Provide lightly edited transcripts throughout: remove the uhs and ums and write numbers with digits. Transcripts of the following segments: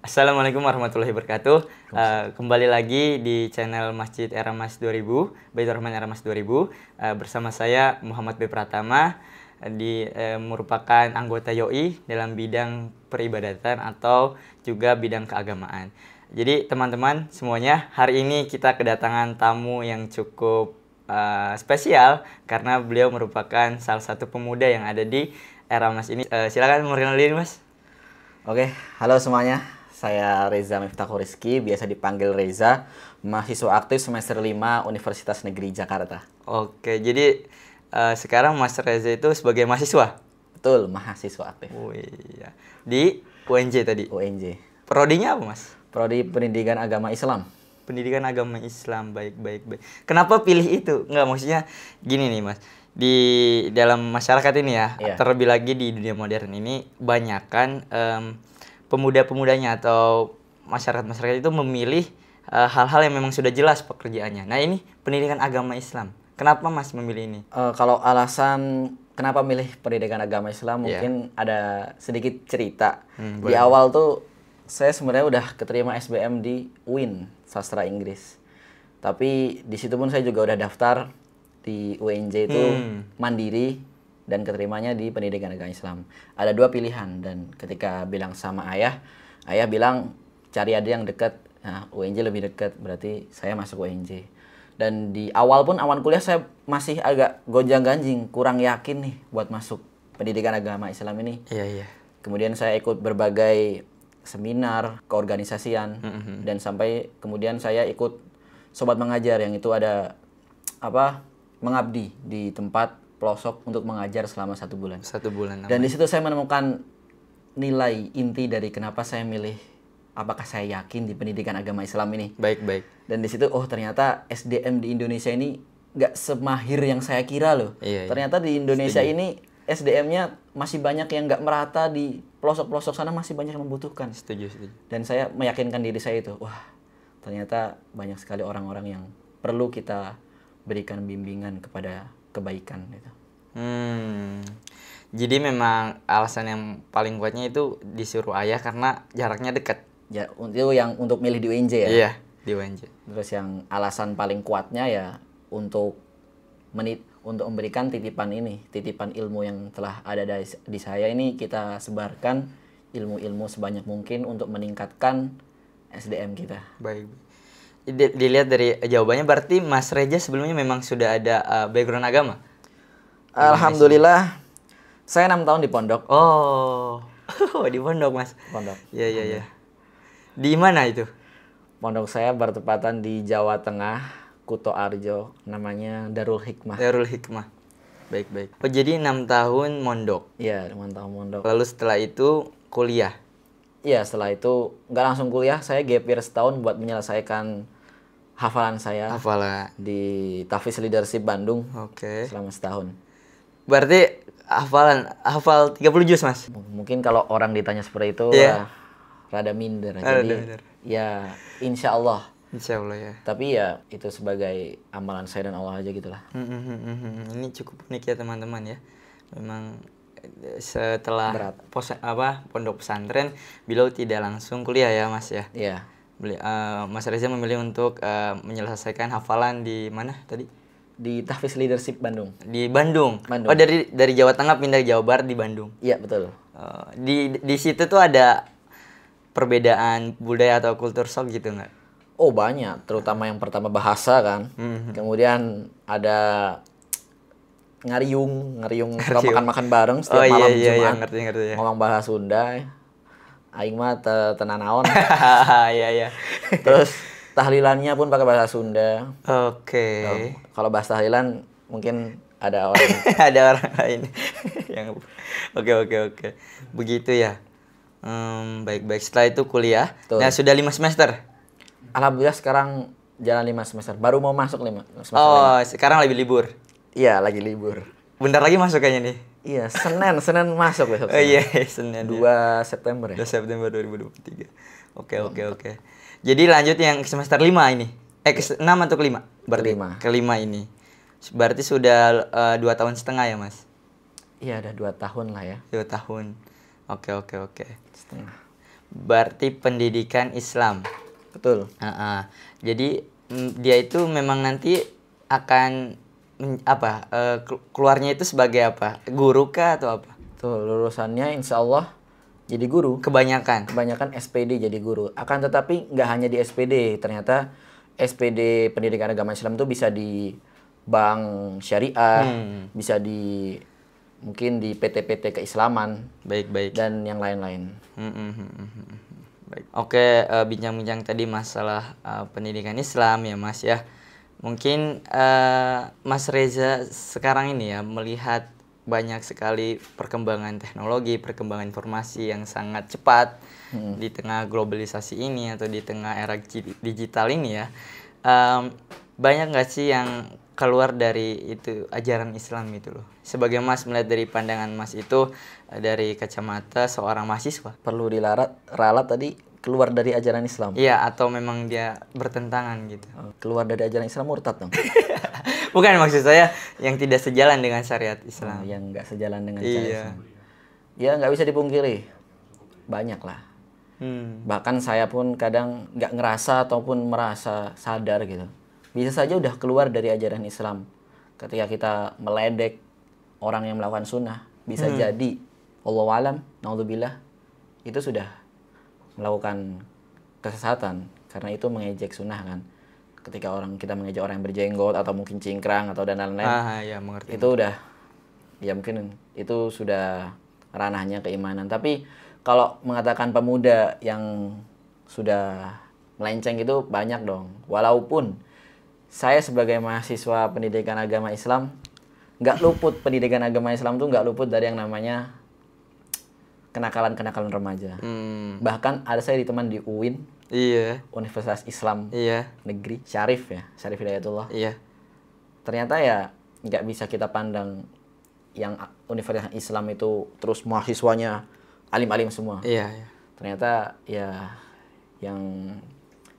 Assalamualaikum warahmatullahi wabarakatuh. Kembali lagi di channel Masjid Era Mas 2000, Baitur Rahman Era Mas 2000. Bersama saya Muhammad B. Pratama, merupakan anggota YOI dalam bidang peribadatan atau juga bidang keagamaan. Jadi teman-teman semuanya, hari ini kita kedatangan tamu yang cukup spesial karena beliau merupakan salah satu pemuda yang ada di Era Mas ini. Silakan memperkenalkan diri, Mas. Oke, halo semuanya. Saya Reza Miftahul Rizky, biasa dipanggil Reza, mahasiswa aktif semester 5 Universitas Negeri Jakarta. Oke, jadi sekarang Mas Reza itu sebagai mahasiswa? Betul, mahasiswa aktif. Oh iya. Di UNJ tadi? UNJ. Prodinya apa, Mas? Prodi Pendidikan Agama Islam. Pendidikan Agama Islam, baik. Kenapa pilih itu? Enggak, maksudnya gini nih, Mas. Di dalam masyarakat ini ya, terlebih lagi di dunia modern ini, banyakkan pemuda-pemudanya atau masyarakat-masyarakat itu memilih hal-hal yang memang sudah jelas pekerjaannya. Nah, ini pendidikan agama Islam. Kenapa Mas memilih ini? Kalau alasan kenapa milih pendidikan agama Islam, mungkin ada sedikit cerita. Di awal tuh saya sebenarnya udah keterima SBM di UIN, Sastra Inggris. Tapi di situ pun saya juga udah daftar di UNJ itu mandiri dan keterimanya di pendidikan agama Islam. Ada dua pilihan, dan ketika bilang sama ayah bilang cari aja yang dekat. Nah, UNJ lebih dekat, berarti saya masuk UNJ. Dan di awal pun awan kuliah saya masih agak gonjang-ganjing, kurang yakin nih buat masuk pendidikan agama Islam ini. Iya. Kemudian saya ikut berbagai seminar keorganisasian, dan sampai kemudian saya ikut Sobat Mengajar, yang itu ada mengabdi di tempat pelosok untuk mengajar selama 1 bulan. 1 bulan. Dan di situ saya menemukan nilai inti dari kenapa saya milih, apakah saya yakin di pendidikan agama Islam ini. Baik. Dan di situ, ternyata SDM di Indonesia ini nggak semahir yang saya kira loh. Iya. Ternyata di Indonesia ini SDM-nya masih banyak yang nggak merata, di pelosok-pelosok sana masih banyak yang membutuhkan. Setuju. Dan saya meyakinkan diri saya itu, ternyata banyak sekali orang-orang yang perlu kita berikan bimbingan kepada kebaikan gitu. Jadi memang alasan yang paling kuatnya itu disuruh ayah karena jaraknya dekat. Ya, itu yang untuk milih di UNJ ya. Iya, di UNJ. Terus yang alasan paling kuatnya ya untuk memberikan titipan ilmu yang telah ada di saya ini, kita sebarkan ilmu-ilmu sebanyak mungkin untuk meningkatkan SDM kita. Baik. Dilihat dari jawabannya, berarti Mas Reza sebelumnya memang sudah ada background agama? Alhamdulillah, saya 6 tahun di pondok. Oh, di pondok, Mas? Pondok. Iya. Di mana itu? Pondok saya bertepatan di Jawa Tengah, Kuto Arjo, namanya Darul Hikmah. Darul Hikmah. Baik. Oh, jadi 6 tahun mondok? Iya, 6 tahun mondok. Lalu setelah itu kuliah? Iya, setelah itu nggak langsung kuliah, saya gap year setahun buat menyelesaikan hafalan saya di Tahfiz Leadership Bandung. Oke. Selama setahun. Berarti hafal 30 juz, Mas? Mungkin kalau orang ditanya seperti itu rada minder. Jadi ya insya Allah. Insya Allah ya. Tapi ya itu sebagai amalan saya dan Allah aja gitulah. Ini cukup unik ya teman-teman ya. Memang setelah pondok pesantren, beliau tidak langsung kuliah ya, Mas ya. Iya. Mas Reza memilih untuk menyelesaikan hafalan di mana tadi? Di Tahfiz Leadership Bandung. Di Bandung. Oh, dari Jawa Tengah pindah ke Jawa Barat di Bandung. Iya, betul. Di situ tuh ada perbedaan budaya atau kultur shock gitu nggak? Oh, banyak, terutama yang pertama bahasa kan. Kemudian ada ngariung kalau makan bareng setiap malam Jumat. Ngerti. Ngomong bahasa Sunda. Aing mah tenanaon. Iya. Terus tahlilannya pun pakai bahasa Sunda. Oke. Kalau bahasa tahlilan mungkin ada orang ada orang lain yang Oke. Begitu ya. Baik. Setelah itu kuliah. Betul. Nah, sudah 5 semester. Alhamdulillah sekarang jalan 5 semester. Baru mau masuk 5 semester. Oh, sekarang lagi libur. Iya, lagi libur. Bentar lagi masuk kayaknya nih. Iya, Senin masuk besok. Oh iya, Senin. 2 September ya. 2 September 2023. Oke. Jadi lanjut yang semester 5 ini. Ke-6 atau ke-5? Berarti ke-5 ini. Berarti sudah 2 tahun setengah ya, Mas? Iya, ada 2 tahun lah ya. 2 tahun. Oke. Setengah. berarti pendidikan Islam. Betul. Jadi dia itu memang nanti akan keluarnya itu sebagai apa? Guru kah atau apa? Tuh, lulusannya insya Allah jadi guru. Kebanyakan SPD jadi guru. Akan tetapi nggak hanya di SPD. Ternyata SPD Pendidikan Agama Islam tuh bisa di bank syariah, bisa di mungkin di PT-PT keislaman, baik dan yang lain-lain. Baik. Oke, bincang-bincang tadi masalah pendidikan Islam ya Mas ya. Mungkin Mas Reza sekarang ini ya melihat banyak sekali perkembangan teknologi, perkembangan informasi yang sangat cepat di tengah globalisasi ini atau di tengah era digital ini ya. Banyak nggak sih yang keluar dari itu ajaran Islam itu loh. Sebagai Mas melihat dari pandangan Mas itu dari kacamata seorang mahasiswa. Perlu ralat tadi keluar dari ajaran Islam. Iya, atau memang dia bertentangan gitu. Keluar dari ajaran Islam murtad dong. Bukan, maksud saya yang tidak sejalan dengan syariat Islam. Yang nggak sejalan dengan syariat Islam. Ya nggak bisa dipungkiri. Banyak lah. Bahkan saya pun kadang nggak ngerasa ataupun merasa sadar gitu. Bisa saja udah keluar dari ajaran Islam. Ketika kita meledek orang yang melakukan sunnah, bisa jadi Allahu alam, naudzubillah, itu sudah melakukan kesesatan. Karena itu mengejek sunnah kan. Ketika kita mengejek orang yang berjenggot atau mungkin cingkrang atau dan lain-lain, ya, mengerti. Itu udah, ya mungkin itu sudah ranahnya keimanan. Tapi kalau mengatakan pemuda yang sudah melenceng itu banyak dong. Walaupun saya sebagai mahasiswa pendidikan agama Islam, pendidikan agama Islam tuh nggak luput dari yang namanya kenakalan-kenakalan remaja. Bahkan ada saya teman di UIN, Universitas Islam Negeri, Syarif Hidayatullah. Ternyata ya nggak bisa kita pandang yang Universitas Islam itu terus mahasiswanya alim-alim semua. Ternyata ya yang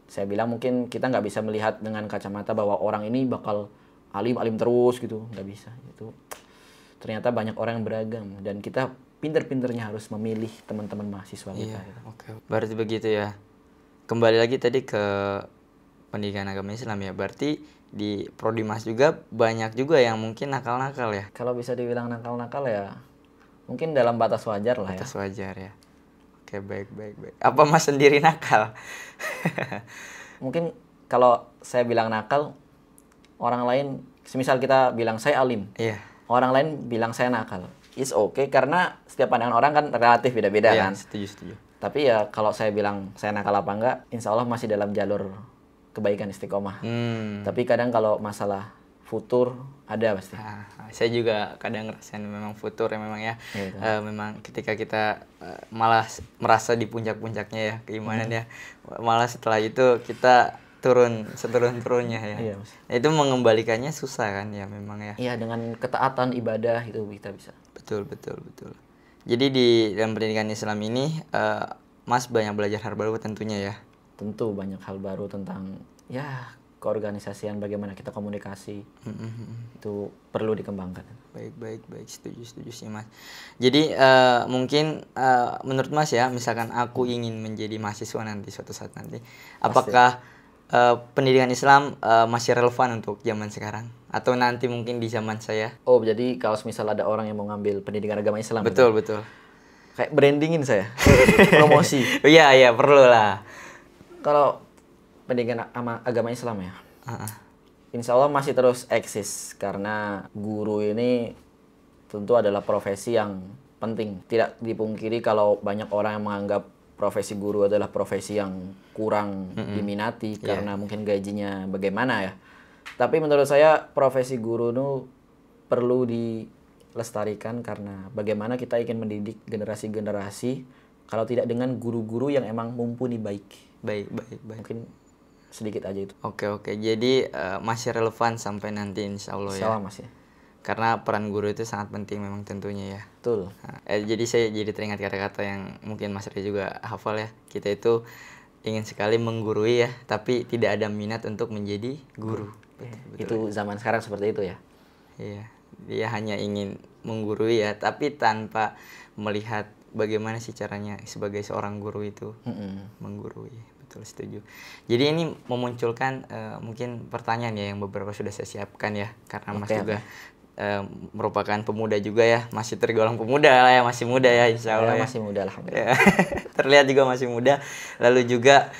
saya bilang mungkin kita nggak bisa melihat dengan kacamata bahwa orang ini bakal alim terus gitu, nggak bisa. Itu ternyata banyak orang yang beragam dan kita pinter-pinternya harus memilih teman-teman mahasiswa kita. Oke. Berarti begitu ya. Kembali lagi tadi ke pendidikan agama Islam ya. Berarti di prodi Mas juga banyak juga yang mungkin nakal-nakal ya. Kalau bisa dibilang nakal-nakal ya mungkin dalam batas wajar lah. Batas wajar ya. Oke, baik. Apa Mas sendiri nakal? Mungkin kalau saya bilang nakal, orang lain, semisal kita bilang saya alim, orang lain bilang saya nakal. It's okay, karena setiap pandangan orang kan relatif beda-beda kan. Setuju. Tapi ya kalau saya bilang saya nakal apa enggak, insya Allah masih dalam jalur kebaikan istiqomah. Tapi kadang kalau masalah futur ada pasti. Saya juga kadang ngerasain memang futur ya memang ya. Memang ketika kita malah merasa di puncak-puncaknya ya keimanan ya, malah setelah itu kita seturun-turunnya ya. Nah, itu mengembalikannya susah kan ya memang ya. Iya, dengan ketaatan ibadah itu kita bisa. Betul. Jadi di dalam pendidikan Islam ini Mas banyak belajar hal baru tentunya ya. Tentu banyak hal baru tentang ya keorganisasian, bagaimana kita komunikasi. Itu perlu dikembangkan. Baik, setuju sih Mas. Jadi mungkin menurut Mas ya, misalkan aku ingin menjadi mahasiswa nanti suatu saat nanti, apakah pendidikan Islam masih relevan untuk zaman sekarang atau nanti mungkin di zaman saya? Oh, jadi kalau misal ada orang yang mau ngambil pendidikan agama Islam. Betul. Kayak brandingin saya. Promosi. Iya, perlu lah. Kalau pendidikan agama Islam ya, insya Allah masih terus eksis karena guru ini tentu adalah profesi yang penting. Tidak dipungkiri kalau banyak orang yang menganggap profesi guru adalah profesi yang kurang diminati karena mungkin gajinya bagaimana ya. Tapi menurut saya profesi guru itu perlu dilestarikan karena bagaimana kita ingin mendidik generasi-generasi kalau tidak dengan guru-guru yang emang mumpuni baik. Baik. Mungkin sedikit aja itu. Oke. Jadi masih relevan sampai nanti insya Allah ya. Insya Allah masih. Karena peran guru itu sangat penting memang tentunya ya. Betul. Jadi saya jadi teringat kata-kata yang mungkin Mas Rey juga hafal ya. Kita itu ingin sekali menggurui ya, tapi tidak ada minat untuk menjadi guru. Betul. Itu zaman sekarang seperti itu ya. Iya. Dia hanya ingin menggurui ya, tapi tanpa melihat bagaimana sih caranya sebagai seorang guru itu menggurui. Betul, setuju. Jadi ini memunculkan mungkin pertanyaan ya yang beberapa sudah saya siapkan ya, karena Mas juga merupakan pemuda juga ya, masih tergolong pemuda lah ya, masih muda ya insya Allah ya. Masih muda alhamdulillah. Terlihat juga masih muda. Lalu juga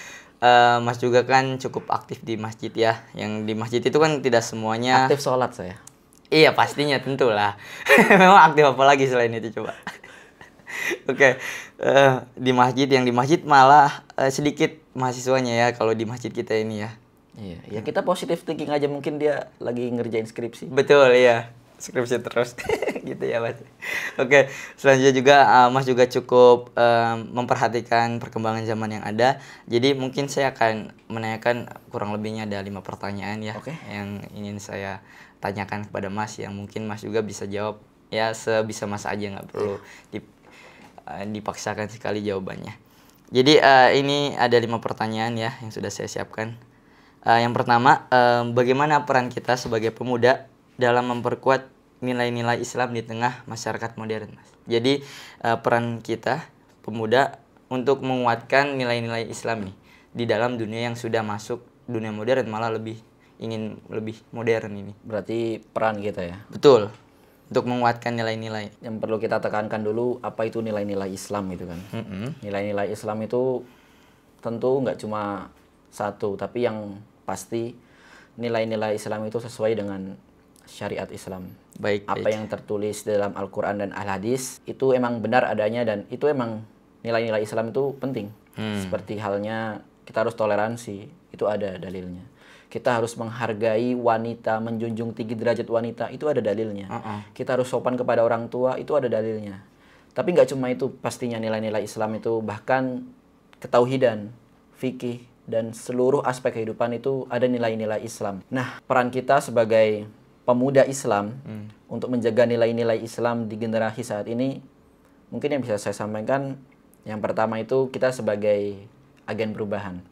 Mas juga kan cukup aktif di masjid ya. Yang di masjid itu kan tidak semuanya Aktif sholat saya. Iya pastinya tentulah. Memang aktif apa lagi selain itu coba. Oke, di masjid malah sedikit mahasiswanya ya kalau di masjid kita ini ya. Iya, ya kita positif thinking aja, mungkin dia lagi ngerjain skripsi. Betul iya, skripsi terus gitu ya Mas. Oke, selanjutnya juga Mas juga cukup memperhatikan perkembangan zaman yang ada. Jadi mungkin saya akan menanyakan kurang lebihnya ada 5 pertanyaan ya yang ingin saya tanyakan kepada Mas, yang mungkin Mas juga bisa jawab ya sebisa Mas aja, nggak perlu dipaksakan sekali jawabannya. Jadi ini ada 5 pertanyaan ya yang sudah saya siapkan. Yang pertama, bagaimana peran kita sebagai pemuda dalam memperkuat nilai-nilai Islam di tengah masyarakat modern, Mas? Jadi peran kita pemuda untuk menguatkan nilai-nilai Islam nih di dalam dunia yang sudah masuk dunia modern, malah ingin lebih modern ini. Berarti peran kita ya. Betul. Untuk menguatkan nilai-nilai. Yang perlu kita tekankan dulu, apa itu nilai-nilai Islam gitu kan. Nilai-nilai Islam itu tentu nggak cuma satu, tapi yang pasti nilai-nilai Islam itu sesuai dengan syariat Islam. Apa yang tertulis dalam Al-Quran dan Al-Hadis itu emang benar adanya, dan itu emang nilai-nilai Islam itu penting. Seperti halnya kita harus toleransi, itu ada dalilnya. Kita harus menghargai wanita, menjunjung tinggi derajat wanita, itu ada dalilnya. Kita harus sopan kepada orang tua, itu ada dalilnya. Tapi nggak cuma itu, pastinya nilai-nilai Islam itu bahkan ketauhidan, fikih, dan seluruh aspek kehidupan itu ada nilai-nilai Islam. Nah, peran kita sebagai pemuda Islam untuk menjaga nilai-nilai Islam di generasi saat ini, mungkin yang bisa saya sampaikan, yang pertama itu kita sebagai agen perubahan.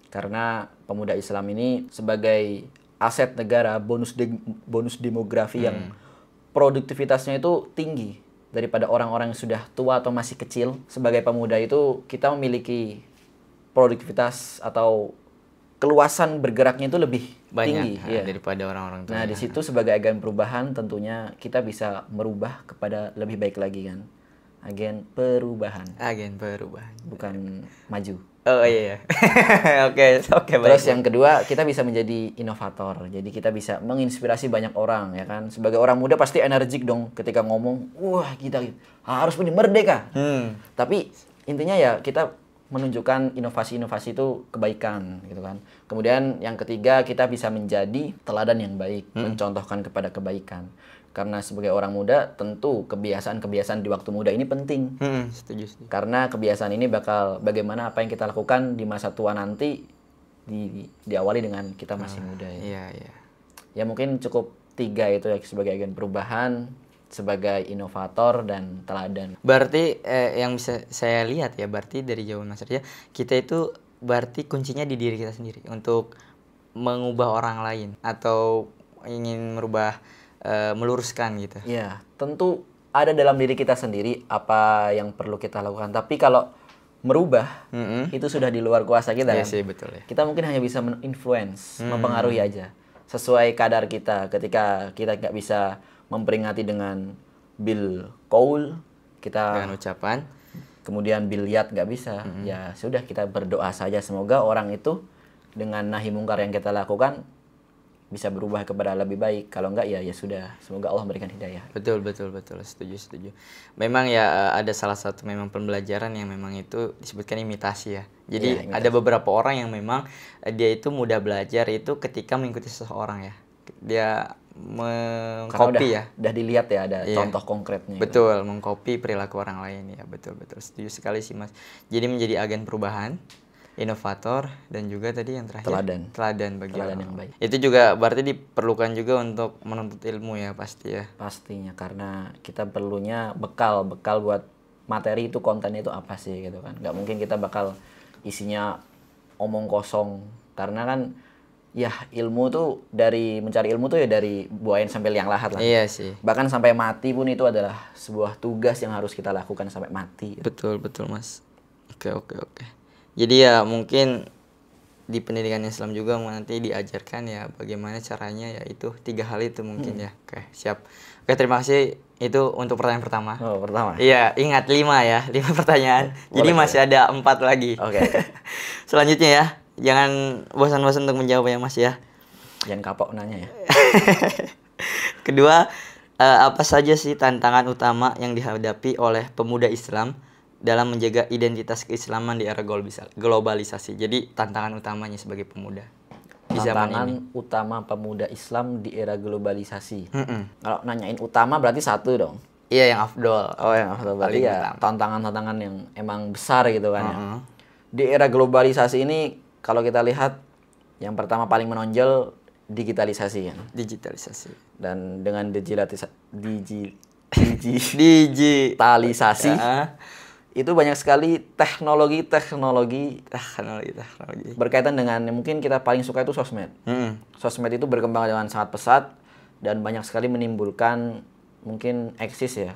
Karena pemuda Islam ini sebagai aset negara, bonus demografi yang produktivitasnya itu tinggi daripada orang-orang yang sudah tua atau masih kecil. Sebagai pemuda itu kita memiliki produktivitas atau keluasan bergeraknya itu lebih banyak tinggi daripada orang-orang tua. Nah, di situ sebagai agen perubahan tentunya kita bisa merubah kepada lebih baik lagi kan. Agen perubahan. Bukan maju. Oh iya. Oke, Terus yang kedua, kita bisa menjadi inovator. Jadi kita bisa menginspirasi banyak orang ya kan. Sebagai orang muda pasti energik dong ketika ngomong, wah kita harus menjadi merdeka. Tapi intinya ya kita menunjukkan inovasi-inovasi itu kebaikan gitu kan. Kemudian yang ketiga, kita bisa menjadi teladan yang baik, mencontohkan kepada kebaikan. Karena sebagai orang muda tentu kebiasaan-kebiasaan di waktu muda ini penting. Setuju. Karena kebiasaan ini bakal bagaimana apa yang kita lakukan di masa tua nanti diawali dengan kita masih muda ya. Ya mungkin cukup 3 itu ya, sebagai agen perubahan, sebagai inovator, dan teladan. Berarti yang bisa saya lihat ya, berarti dari jawaban Mas Arya, kita itu berarti kuncinya di diri kita sendiri untuk mengubah orang lain atau ingin merubah, meluruskan gitu. Ya, tentu ada dalam diri kita sendiri apa yang perlu kita lakukan. Tapi kalau merubah itu sudah di luar kuasa kita. Iya sih, betul ya. Kita mungkin hanya bisa men-influence, mempengaruhi aja sesuai kadar kita. Ketika kita nggak bisa memperingati dengan bil qaul, kita dengan ucapan, kemudian bil yad nggak bisa, ya sudah kita berdoa saja semoga orang itu dengan nahi mungkar yang kita lakukan bisa berubah kepada lebih baik. Kalau enggak ya sudah, semoga Allah memberikan hidayah. Betul, setuju. Memang ya ada salah satu memang pembelajaran yang memang itu disebutkan imitasi ya. Jadi imitasi. Ada beberapa orang yang memang dia itu mudah belajar itu ketika mengikuti seseorang ya. Dia mengcopy ya. Udah dilihat ya, ada contoh konkretnya. Betul, mengcopy perilaku orang lain ya. Betul. Setuju sekali sih Mas. Jadi menjadi agen perubahan, inovator, dan juga tadi yang terakhir teladan bagi orang yang baik. Itu juga berarti diperlukan juga untuk menuntut ilmu ya pasti ya. Pastinya, karena kita perlunya bekal buat materi itu, kontennya itu apa sih gitu kan. Nggak mungkin kita bakal isinya omong kosong, karena kan ya ilmu tuh dari mencari ilmu tuh ya dari buayan sampai liang lahat lah. Iya sih. Bahkan sampai mati pun itu adalah sebuah tugas yang harus kita lakukan sampai mati. Betul, betul, Mas. Oke, oke, oke. Jadi ya mungkin di pendidikan Islam juga nanti diajarkan ya bagaimana caranya, ya itu 3 hal itu mungkin ya. Oke, siap. Oke, terima kasih itu untuk pertanyaan pertama. Oh, pertama. Iya, ingat 5 ya, 5 pertanyaan. Jadi Boleh, masih ada 4 lagi. Oke. Selanjutnya ya, jangan bosan-bosan untuk menjawab ya Mas ya. Jangan kapok nanya ya. Kedua, apa saja sih tantangan utama yang dihadapi oleh pemuda Islam dalam menjaga identitas keislaman di era globalisasi? Jadi tantangan utamanya sebagai pemuda di zaman ini. Tantangan utama pemuda Islam di era globalisasi. Mm-mm. Kalau nanyain utama berarti satu dong. Iya, yang afdol. Oh, yang berarti Paling ya utama. tantangan-tantangan yang emang besar gitu kan ya. Mm-mm. Di era globalisasi ini kalau kita lihat yang pertama paling menonjol digitalisasi kan. Digitalisasi. Dan dengan digitalisasi Ya. itu banyak sekali teknologi Teknologi. berkaitan dengan yang mungkin kita paling suka itu sosmed. Mm-mm. Sosmed itu berkembang dengan sangat pesat dan banyak sekali menimbulkan mungkin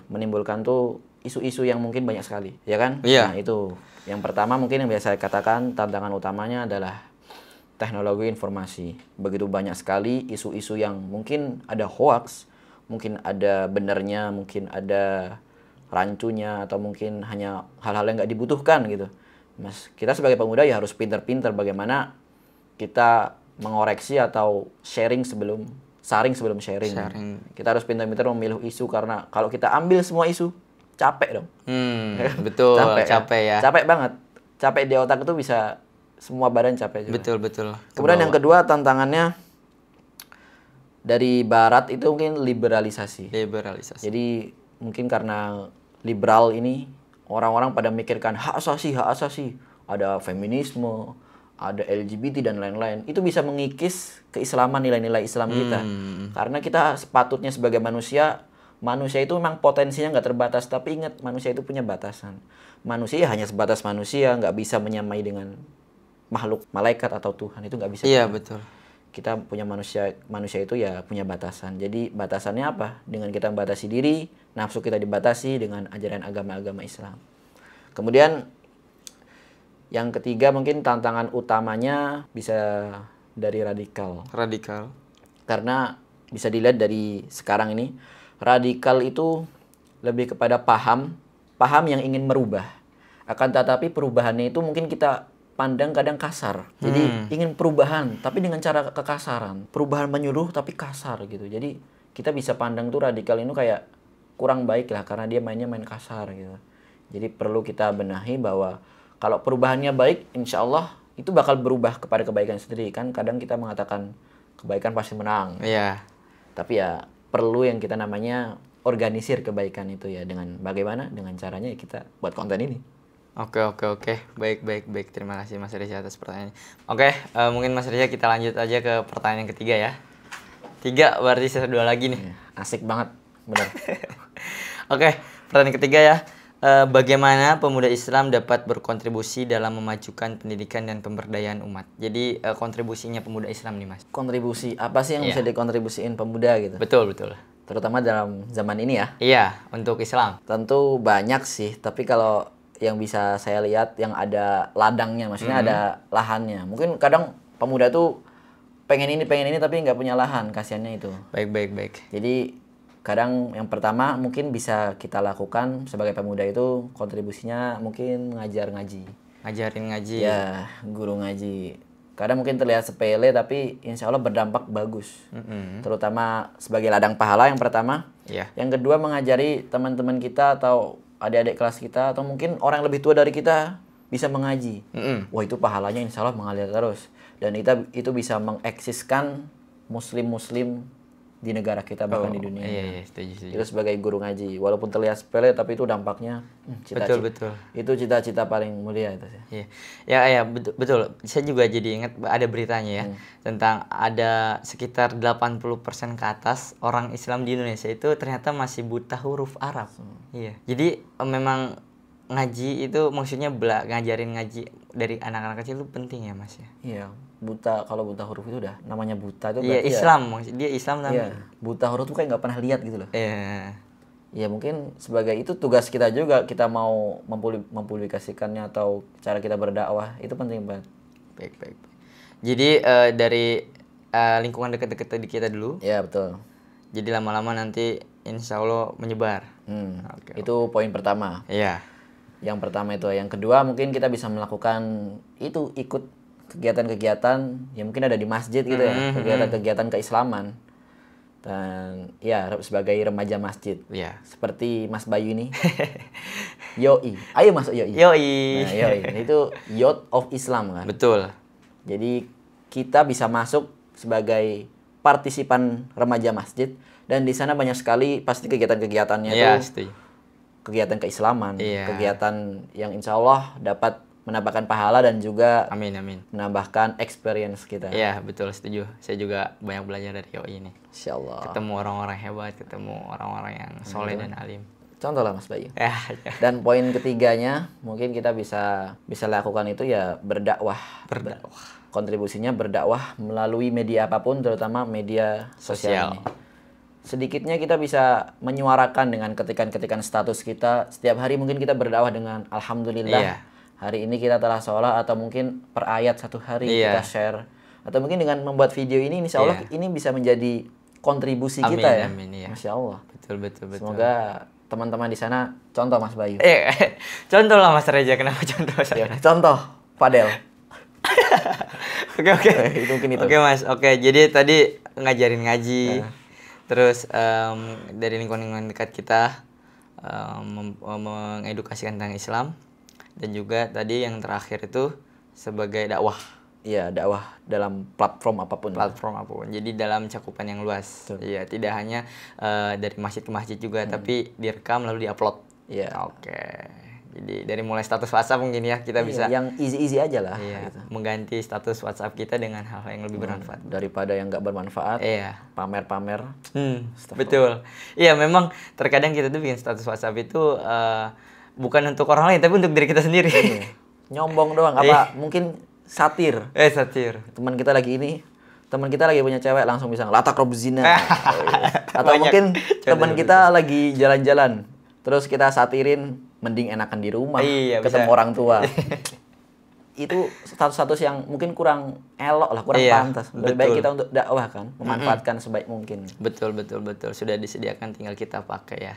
menimbulkan tuh isu-isu yang mungkin banyak sekali, ya kan? Iya. Nah, itu. Yang pertama mungkin yang biasa saya katakan tantangan utamanya adalah teknologi informasi. Begitu banyak sekali isu-isu yang mungkin ada hoax, mungkin ada benarnya, mungkin ada rancunya, atau mungkin hanya hal-hal yang nggak dibutuhkan gitu. Mas, kita sebagai pemuda ya harus pintar-pintar bagaimana kita mengoreksi atau saring sebelum sharing. Kita harus pintar-pintar memilih isu, karena kalau kita ambil semua isu, capek dong. Betul, Capek ya. Capek banget. Capek di otak itu bisa semua badan capek juga. Betul. Kemudian yang kedua tantangannya dari barat itu mungkin liberalisasi. Jadi mungkin karena liberal ini orang-orang pada mikirkan hak asasi, ada feminisme, ada LGBT dan lain-lain. Itu bisa mengikis keislaman, nilai-nilai Islam kita. Karena kita sepatutnya sebagai manusia itu memang potensinya nggak terbatas, tapi ingat manusia itu punya batasan. Manusia hanya sebatas manusia, nggak bisa menyamai dengan makhluk malaikat atau Tuhan, itu nggak bisa. Iya, betul. Kita punya manusia itu ya punya batasan. Jadi batasannya apa? Dengan kita membatasi diri, nafsu kita dibatasi dengan ajaran agama-agama Islam. Kemudian yang ketiga mungkin tantangan utamanya bisa dari radikal. Karena bisa dilihat dari sekarang ini, radikal itu lebih kepada paham yang ingin merubah. Akan tetapi perubahannya itu mungkin kita pandang kadang kasar. Jadi ingin perubahan tapi dengan cara kekasaran. Perubahan menyuruh tapi kasar gitu. Jadi kita bisa pandang tuh radikal ini kayak kurang baik lah, karena dia main kasar gitu. Jadi perlu kita benahi bahwa kalau perubahannya baik, insya Allah itu bakal berubah kepada kebaikan sendiri. Kan kadang kita mengatakan kebaikan pasti menang. Iya. Tapi ya perlu yang kita namanya organisir kebaikan itu ya, dengan bagaimana? Dengan caranya ya kita buat konten ini. Oke. Baik. Terima kasih Mas Reza atas pertanyaannya. Oke, mungkin Mas Reza kita lanjut aja ke pertanyaan yang ketiga ya. 3 berarti sisa 2 lagi nih. Asik banget, benar. Oke, pertanyaan ketiga ya. Bagaimana pemuda Islam dapat berkontribusi dalam memajukan pendidikan dan pemberdayaan umat? Jadi kontribusinya pemuda Islam nih Mas. Kontribusi apa sih yang bisa dikontribusiin pemuda gitu? Betul. Terutama dalam zaman ini ya. Iya, untuk Islam. Tentu banyak sih, tapi kalau yang bisa saya lihat yang ada ladangnya, maksudnya ada lahannya. Mungkin kadang pemuda tuh pengen ini tapi nggak punya lahan, kasihannya itu. Baik. Jadi kadang yang pertama mungkin bisa kita lakukan sebagai pemuda itu kontribusinya mungkin Ngajarin ngaji. Ya, guru ngaji. Kadang mungkin terlihat sepele tapi insya Allah berdampak bagus. Terutama sebagai ladang pahala yang pertama. Iya. Yang kedua mengajari teman-teman kita atau adik-adik kelas kita atau mungkin orang yang lebih tua dari kita bisa mengaji. Wah, itu pahalanya insya Allah mengalir terus. Dan itu bisa mengeksiskan muslim di negara kita, bahkan di dunia. Iya, setuju. Itu sebagai guru ngaji. Walaupun terlihat sepele tapi itu dampaknya Betul. Itu cita-cita paling mulia itu sih. Iya. Ya, betul. Saya juga jadi ingat ada beritanya ya tentang ada sekitar 80% ke atas orang Islam di Indonesia itu ternyata masih buta huruf Arab. Iya. Jadi memang ngaji itu maksudnya ngajarin ngaji dari anak-anak kecil itu penting ya Mas ya? Iya, kalau buta huruf itu udah namanya buta itu Iya, berarti Islam maksud dia Islam tapi. Iya, buta huruf tuh kayak nggak pernah lihat gitu loh. Iya. Ya mungkin sebagai itu tugas kita juga, kita mau mempublikasikannya atau cara kita berdakwah itu penting banget. Baik. Jadi dari lingkungan dekat-dekat tadi kita dulu. Ya betul. Jadi lama-lama nanti insya Allah menyebar. Oke. Itu poin pertama. Iya. Yang pertama itu. Yang kedua mungkin kita bisa melakukan itu, ikut kegiatan-kegiatan yang mungkin ada di masjid gitu ya, kegiatan-kegiatan keislaman. Dan ya sebagai remaja masjid. Iya. Seperti Mas Bayu ini. Yoi. Ayo masuk Yoi. Yoi. Nah, Yoi. Itu Youth of Islam kan. Betul. Jadi kita bisa masuk sebagai partisipan remaja masjid, dan di sana banyak sekali pasti kegiatan-kegiatannya itu kegiatan keislaman, kegiatan yang insya Allah dapat menambahkan pahala dan juga amin menambahkan experience kita. Iya betul, setuju. Saya juga banyak belajar dari Yoi ini. Insya Allah. Ketemu orang-orang hebat, ketemu orang-orang yang soleh dan alim. Contoh lah Mas Bayu. Ya. Dan poin ketiganya mungkin kita bisa lakukan itu ya berdakwah. Kontribusinya berdakwah melalui media apapun, terutama media sosial ini. Sedikitnya kita bisa menyuarakan dengan ketikan-ketikan status kita. Setiap hari mungkin kita berdakwah dengan alhamdulillah. Hari ini kita telah sholat, atau mungkin per ayat satu hari kita share. Atau mungkin dengan membuat video ini insya Allah ini bisa menjadi kontribusi kita ya. Masya Allah. Betul. Semoga teman-teman di sana contoh Mas Bayu. Contoh lah Mas Reza, kenapa contoh saya? Contoh Fadel. Oke. Itu mungkin itu. Oke Mas. Oke, jadi tadi ngajarin ngaji. Terus dari lingkungan dekat kita mengedukasikan tentang Islam, dan juga tadi yang terakhir itu sebagai dakwah. Iya, dakwah dalam platform apapun. Jadi dalam cakupan yang luas. Iya, tidak hanya dari masjid ke masjid juga, tapi direkam lalu diupload. Iya. Oke. Jadi dari mulai status WhatsApp mungkin ya kita bisa yang easy aja lah. Iya, gitu. Mengganti status WhatsApp kita dengan hal yang lebih bermanfaat. Daripada yang nggak bermanfaat. Iya. Pamer-pamer. Betul. Iya, memang terkadang kita tuh bikin status WhatsApp itu bukan untuk orang lain, tapi untuk diri kita sendiri. Nyombong doang. Apa mungkin satir. Satir. Teman kita lagi punya cewek, langsung bisa latak rob zina. Atau mungkin teman kita lagi jalan-jalan, terus kita satirin, mending enakan di rumah, ketemu orang tua. Itu status-status yang mungkin kurang elok lah, kurang pantas. Lebih baik kita untuk dakwah kan, memanfaatkan sebaik mungkin. Betul. Sudah disediakan, tinggal kita pakai ya.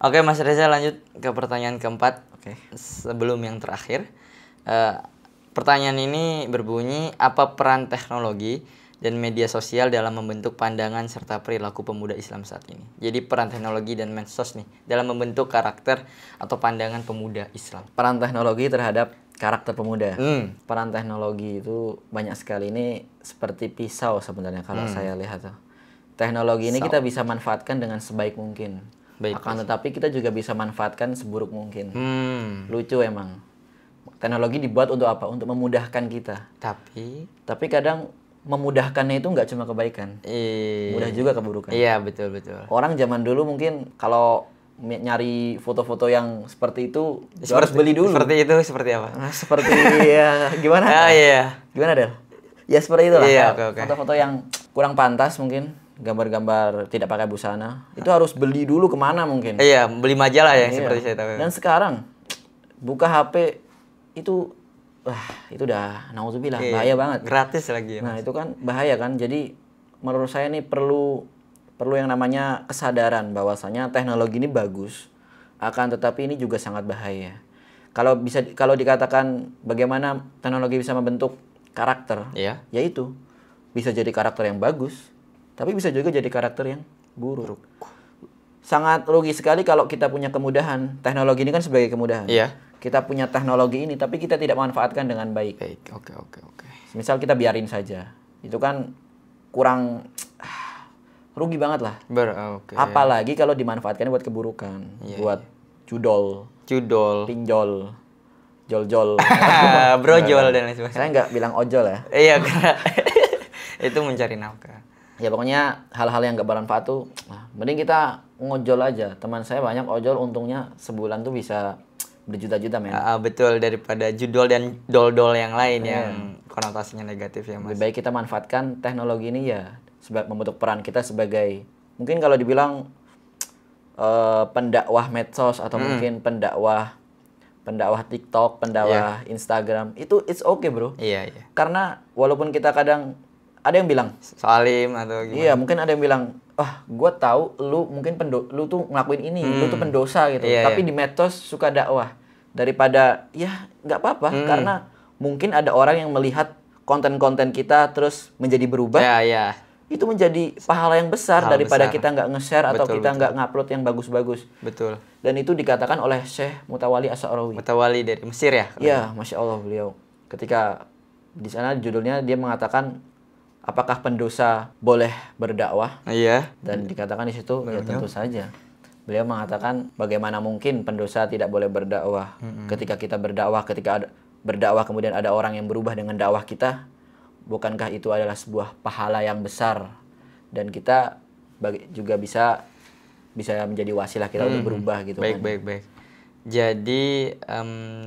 Oke Mas Reza, lanjut ke pertanyaan keempat. Sebelum yang terakhir. Pertanyaan ini berbunyi, apa peran teknologi dan media sosial dalam membentuk pandangan serta perilaku pemuda Islam saat ini? Jadi peran teknologi dan medsos nih dalam membentuk karakter atau pandangan pemuda Islam. Peran teknologi terhadap karakter pemuda. Peran teknologi itu banyak sekali, ini seperti pisau sebenarnya kalau saya lihat tuh. Teknologi ini kita bisa manfaatkan dengan sebaik mungkin. Tetapi kita juga bisa manfaatkan seburuk mungkin. Lucu emang. Teknologi dibuat untuk apa? Untuk memudahkan kita. Tapi kadang memudahkannya itu nggak cuma kebaikan, mudah juga keburukan. Iya, betul. Orang zaman dulu mungkin kalau nyari foto-foto yang seperti itu harus beli dulu. Seperti itu, seperti apa? Seperti ya gimana? Gimana Del? Ya seperti itulah. Foto-foto yang kurang pantas mungkin, gambar-gambar tidak pakai busana, itu harus beli dulu kemana mungkin. Iya, beli majalah ya, seperti saya tahu. Dan sekarang buka HP itu itu udah nauzubillah, bahaya banget. Gratis lagi ya. Nah, itu kan bahaya kan. Jadi menurut saya ini perlu yang namanya kesadaran bahwasanya teknologi ini bagus, akan tetapi ini juga sangat bahaya. Kalau dikatakan bagaimana teknologi bisa membentuk karakter, yaitu bisa jadi karakter yang bagus, tapi bisa juga jadi karakter yang buruk. Sangat rugi sekali kalau kita punya kemudahan. Teknologi ini kan sebagai kemudahan. Kita punya teknologi ini, tapi kita tidak manfaatkan dengan baik. Oke. Misal kita biarin saja, itu kan kurang rugi banget lah. Apalagi kalau dimanfaatkan buat keburukan, buat judol, pinjol, jol-jol, brojol dan lain sebagainya. Saya nggak bilang ojol ya. Iya, karena itu mencari nafkah. Ya pokoknya hal-hal yang nggak bermanfaat tuh, mending kita ngojol aja. Teman saya banyak ojol, untungnya sebulan tuh bisa berjuta-juta men. Betul, daripada judul dan dol-dol yang lain yang konotasinya negatif ya Mas. Lebih baik kita manfaatkan teknologi ini ya membentuk peran kita sebagai, mungkin kalau dibilang pendakwah medsos atau mungkin pendakwah TikTok, pendakwah Instagram, itu it's okay bro. Iya, iya. Karena walaupun kita kadang ada yang bilang soalim atau gimana. Iya, mungkin ada yang bilang, gue tahu lu mungkin lu tuh ngelakuin ini, lu tuh pendosa gitu. Iya, Tapi di medsos suka dakwah. Daripada ya nggak apa-apa karena mungkin ada orang yang melihat konten-konten kita terus menjadi berubah. Iya, iya. Itu menjadi pahala yang besar Pahala daripada besar. kita nggak nge-share atau Betul, kita nggak ngupload yang bagus-bagus. Betul. Dan itu dikatakan oleh Syekh Mutawalli Asy'arawi. Mutawalli dari Mesir ya? Iya, Masya Allah beliau. Ketika di sana judulnya dia mengatakan apakah pendosa boleh berdakwah? Iya. Dan dikatakan di situ ya tentu saja. Beliau mengatakan bagaimana mungkin pendosa tidak boleh berdakwah. Ketika kita berdakwah, berdakwah kemudian ada orang yang berubah dengan dakwah kita, bukankah itu adalah sebuah pahala yang besar? Dan kita juga bisa menjadi wasilah kita untuk berubah gitu Baik, kan. baik. Jadi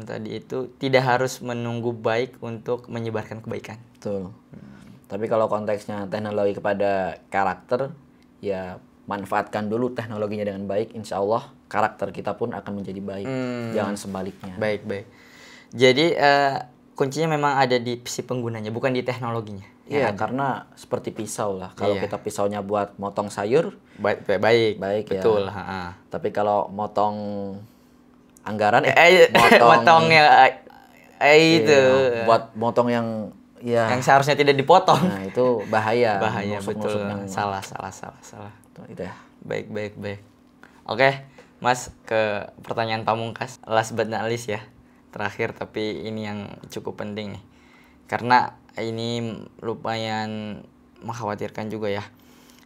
tadi itu tidak harus menunggu baik untuk menyebarkan kebaikan. Betul. Tapi kalau konteksnya teknologi kepada karakter, ya manfaatkan dulu teknologinya dengan baik, insya Allah karakter kita pun akan menjadi baik. Jangan sebaliknya. Baik. Jadi kuncinya memang ada di si penggunanya, bukan di teknologinya. Iya, karena seperti pisau lah. Kalau kita pisaunya buat motong sayur, baik betul. Ya. Tapi kalau motong anggaran, motong itu buat motong yang seharusnya tidak dipotong. Nah, itu bahaya. Betul. Yang Salah. Itu ya. Baik. Oke, Mas, ke pertanyaan pamungkas, last but not least ya. Terakhir tapi ini yang cukup penting nih. Karena ini lumayan mengkhawatirkan juga ya.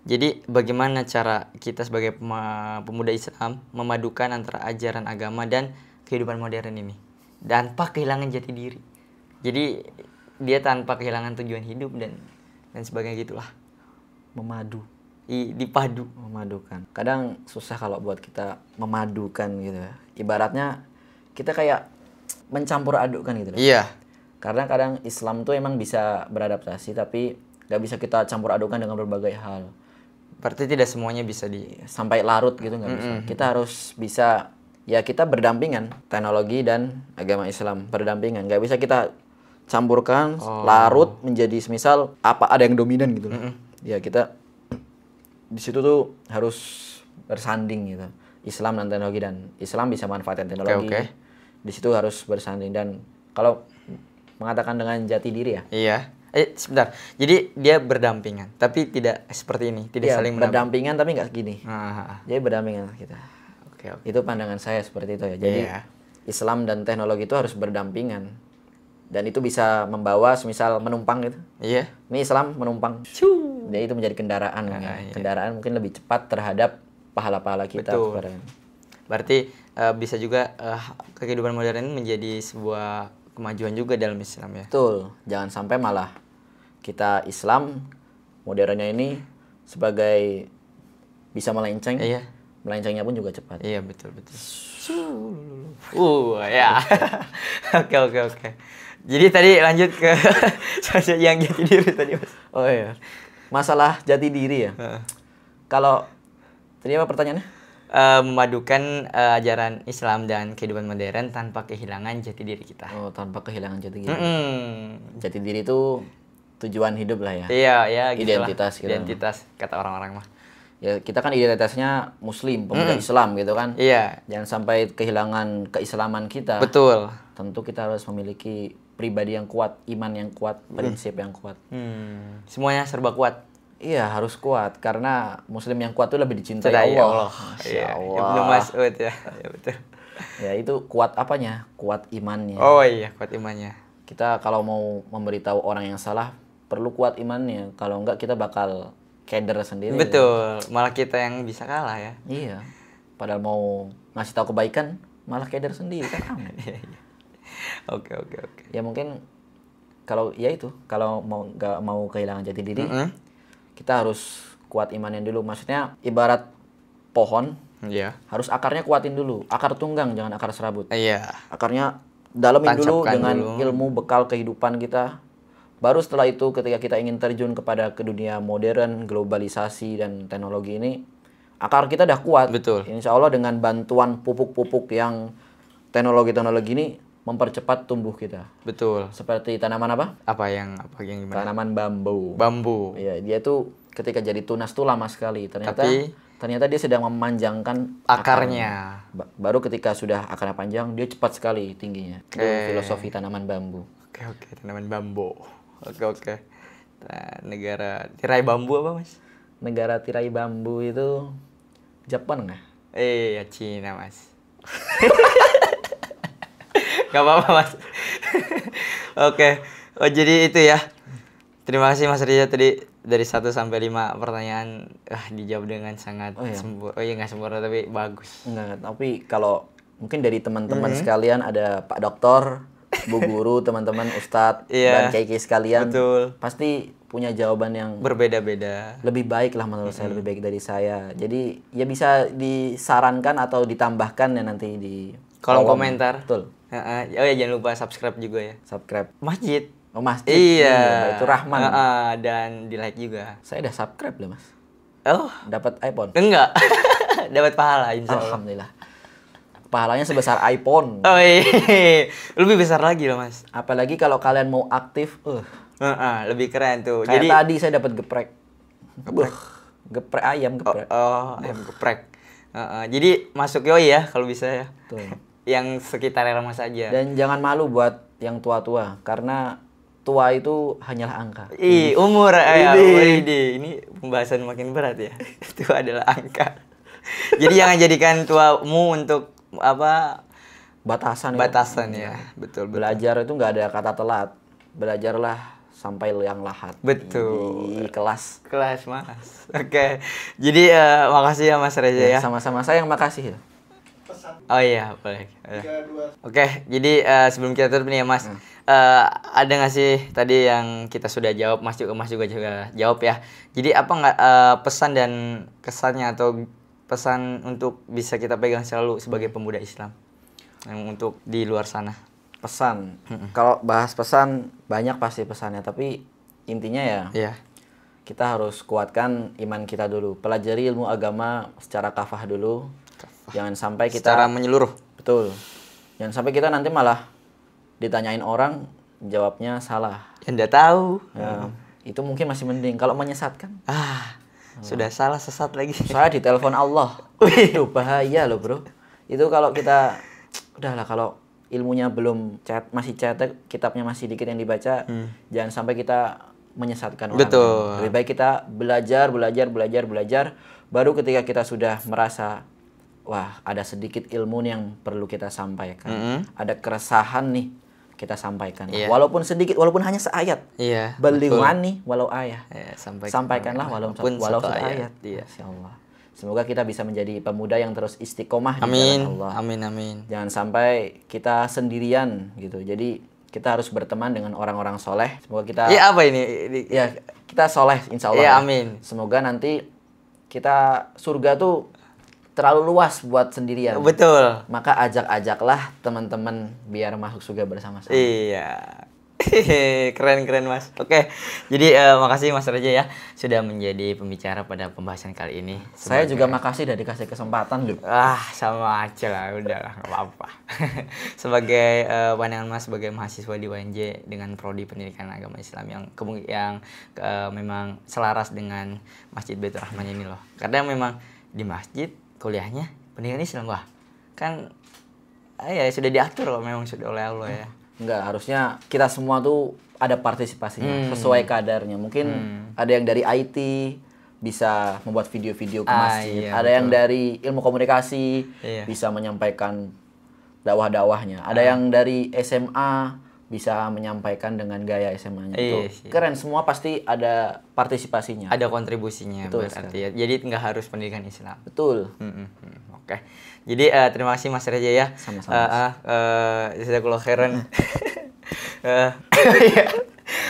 Jadi bagaimana cara kita sebagai pemuda Islam memadukan antara ajaran agama dan kehidupan modern ini tanpa kehilangan jati diri. Jadi dia tanpa kehilangan tujuan hidup dan sebagainya gitulah. Memadukan. Kadang susah kalau buat kita memadukan gitu ya. Ibaratnya kita kayak mencampur adukkan gitu loh. Iya. Karena kadang Islam tuh emang bisa beradaptasi tapi gak bisa kita campur adukan dengan berbagai hal. Berarti tidak semuanya bisa sampai larut gitu nggak bisa. Kita harus bisa ya kita berdampingan teknologi dan agama Islam berdampingan. Nggak bisa kita campurkan larut menjadi semisal ada yang dominan gitu. Ya kita di situ tuh harus bersanding gitu. Islam dan teknologi, dan Islam bisa manfaatkan teknologi. Okay. Di situ harus bersanding, dan kalau mengatakan dengan jati diri ya. Iya. Sebentar. Jadi dia berdampingan, tapi tidak seperti ini, tidak saling berdampingan tapi nggak gini. Jadi berdampingan kita. Oke. Itu pandangan saya seperti itu ya. Jadi Islam dan teknologi itu harus berdampingan. Dan itu bisa membawa semisal menumpang gitu. Iya. Ini Islam menumpang. Jadi itu menjadi kendaraan. Kendaraan mungkin lebih cepat terhadap pahala-pahala kita. Betul. Berarti bisa juga kehidupan modern menjadi sebuah kemajuan juga dalam Islam ya. Betul. Jangan sampai malah kita Islam modernnya ini sebagai bisa melenceng. Iya. Melencengnya pun juga cepat. Iya, betul. Ya. Oke. Jadi tadi lanjut ke yang jati diri tadi, Mas. Oh iya. Masalah jati diri ya. Kalau tadi apa pertanyaannya? Memadukan ajaran Islam dan kehidupan modern tanpa kehilangan jati diri kita. Oh, tanpa kehilangan jati diri. Jati diri itu tujuan hidup lah ya. Iya, identitas gitu. Identitas kata orang-orang mah. Ya, kita kan identitasnya muslim, pemuda Islam gitu kan. Iya. Jangan sampai kehilangan keislaman kita. Betul. Tentu kita harus memiliki pribadi yang kuat, iman yang kuat, prinsip yang kuat. Semuanya serba kuat. Iya, harus kuat karena muslim yang kuat itu lebih dicintai Allah. Masya Allah. Ibnu Mas'ud ya. Ya betul. Ya itu kuat apanya? Kuat imannya. Oh iya, kuat imannya. Kita kalau mau memberitahu orang yang salah perlu kuat imannya. Kalau enggak kita bakal keder sendiri. Betul. Malah kita yang bisa kalah ya. Iya. Padahal mau ngasih tahu kebaikan malah keder sendiri kan aman. Oke. Ya mungkin kalau nggak mau kehilangan jati diri, kita harus kuat imannya dulu. Maksudnya ibarat pohon Iya. Harus akarnya kuatin dulu. Akar tunggang, jangan akar serabut. Iya. Akarnya dalamin dulu Tancapkan dengan dulu. ilmu bekal kehidupan kita. Baru setelah itu ketika kita ingin terjun kepada ke dunia modern, globalisasi dan teknologi ini, akar kita udah kuat. Betul. Insya Allah dengan bantuan pupuk-pupuk yang teknologi-teknologi ini mempercepat tumbuh kita. Betul. Seperti tanaman apa? Apa yang gimana? Tanaman bambu. Bambu. Iya, dia tuh ketika jadi tunas tuh lama sekali. Tapi Ternyata dia sedang memanjangkan akarnya. Baru ketika sudah akarnya panjang, dia cepat sekali tingginya. Itu filosofi tanaman bambu. Oke, tanaman bambu. Oke. Nah, negara tirai bambu apa, Mas? Negara tirai bambu itu Jepang nggak? Ya Cina, Mas. Gak apa-apa, Mas. Oke. Oh, jadi itu ya. Terima kasih Mas Riza tadi dari 1 sampai 5 pertanyaan dijawab dengan sangat sempurna. Oh iya, nggak sempurna tapi bagus. Enggak, tapi kalau mungkin dari teman-teman sekalian ada Pak Dokter, Bu Guru, teman-teman Ustadz dan Kiai sekalian, betul. Pasti punya jawaban yang berbeda-beda. Lebih baik lah menurut saya, lebih baik dari saya. Jadi ya bisa disarankan atau ditambahkan ya nanti di kolom komentar. Betul. Oh ya, jangan lupa subscribe juga ya. Subscribe. Masjid. Oh, masjid. Iya. Itu Rahman. Dan di like juga. Saya udah subscribe loh, Mas. Oh. Dapat iPhone? Enggak. Dapat pahala insya Allah. Alhamdulillah. Pahalanya sebesar iPhone. Oh iya. Lebih besar lagi loh, Mas. Apalagi kalau kalian mau aktif, lebih keren tuh. Kayak jadi tadi saya dapat geprek. Geprek ayam, geprek. Ayam geprek. Jadi masuk yoi ya kalau bisa ya. Tuh. Yang sekitar Mas aja. Dan jangan malu buat yang tua-tua karena tua itu hanyalah angka. Umur ini pembahasan makin berat ya. Tua adalah angka. Jadi jangan jadikan tuamu untuk apa? Batasan ya. Betul. Belajar itu nggak ada kata telat. Belajarlah sampai yang lahat. Betul. Di kelas Mas. Oke. Jadi makasih ya Mas Reza ya. Sama-sama, saya yang makasih ya. Oh iya, boleh. Oke, jadi sebelum kita tutup nih ya Mas, ada nggak sih tadi yang kita sudah jawab, Mas juga jawab ya. Jadi apa nggak pesan dan kesannya atau pesan untuk bisa kita pegang selalu sebagai pemuda Islam yang untuk di luar sana? Pesan. Kalau bahas pesan banyak pasti pesannya, tapi intinya ya. Kita harus kuatkan iman kita dulu. Pelajari ilmu agama secara kafah dulu. Jangan sampai kita secara menyeluruh. Betul. Jangan sampai kita nanti malah ditanyain orang jawabnya salah. Ya enggak tahu. Ya, itu mungkin masih mending kalau menyesatkan. Sudah salah sesat lagi. Saya ditelepon Allah. Itu bahaya loh, Bro. Itu kalau kita udahlah kalau ilmunya belum masih cetek, kitabnya masih dikit yang dibaca, jangan sampai kita menyesatkan orang. Betul. Lebih baik kita belajar, baru ketika kita sudah merasa wah, ada sedikit ilmu yang perlu kita sampaikan. Ada keresahan nih, kita sampaikan. Walaupun sedikit, walaupun hanya seayat. Balighani walau ayat. Sampaikanlah walaupun satu ayat. Masya Allah. Semoga kita bisa menjadi pemuda yang terus istiqomah di jalan Allah. Amin. Jangan sampai kita sendirian gitu. Jadi kita harus berteman dengan orang-orang soleh. Semoga kita. Apa ini? Ya, kita soleh, insya Allah. Amin. Semoga nanti kita surga tuh terlalu luas buat sendirian. Betul. Maka ajaklah teman-teman biar masuk surga bersama-sama. Iya. Keren Mas. Oke. Jadi makasih Mas Reza ya sudah menjadi pembicara pada pembahasan kali ini. Saya juga makasih udah dikasih kesempatan loh. Sama aja lah, udahlah enggak apa-apa. Sebagai pandangan Mas sebagai mahasiswa di UNJ dengan prodi Pendidikan Agama Islam yang memang selaras dengan Masjid Baitur Rahman ini loh. Karena memang di masjid kuliahnya pendidikan Islam kan sudah diatur loh memang sudah oleh Allah ya. Enggak, harusnya kita semua tuh ada partisipasinya sesuai kadarnya. Mungkin ada yang dari IT bisa membuat video-video ke masjid, ada yang dari ilmu komunikasi bisa menyampaikan dakwah-dakwahnya, ada yang dari SMA bisa menyampaikan dengan gaya SMA-nya. Itu keren, semua pasti ada partisipasinya. Ada kontribusinya. Betul, berarti ya. Jadi nggak harus pendidikan Islam. Betul. Oke. Jadi terima kasih Mas Reza ya. Sama-sama. Jazakallahu khairan.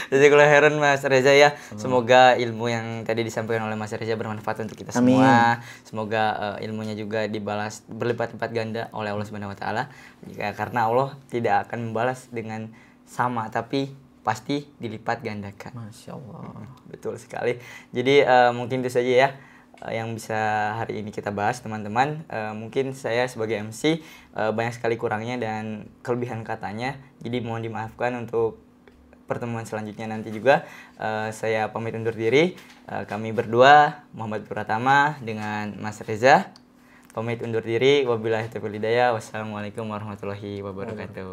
Jazakallahu khairan Mas Reza ya. Semoga ilmu yang tadi disampaikan oleh Mas Reza bermanfaat untuk kita semua. Semoga ilmunya juga dibalas berlipat-lipat ganda oleh Allah Subhanahu wa taala. Karena Allah tidak akan membalas dengan sama, tapi pasti dilipat gandakan. Masya Allah. Betul sekali. Jadi mungkin itu saja ya yang bisa hari ini kita bahas teman-teman. Mungkin saya sebagai MC banyak sekali kurangnya dan kelebihan katanya. Jadi mohon dimaafkan untuk pertemuan selanjutnya nanti juga. Saya pamit undur diri. Kami berdua Muhammad Pratama dengan Mas Reza pamit undur diri. Wabillahi taufiq wal hidayah. Wassalamualaikum warahmatullahi wabarakatuh.